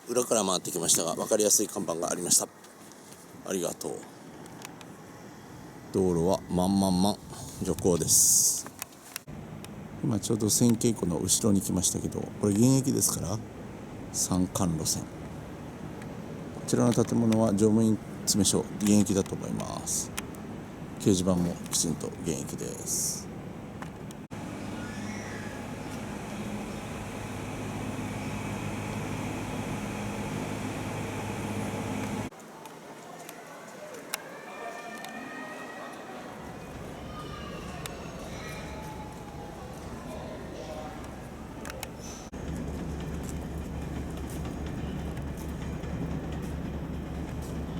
裏から回ってきましたが、分かりやすい看板がありました。ありがとう。道路は徐行です。今ちょうど線稽古の後ろに来ましたけど、これ現役ですから三冠路線。こちらの建物は乗務員詰所、現役だと思います。掲示板もきちんと現役です。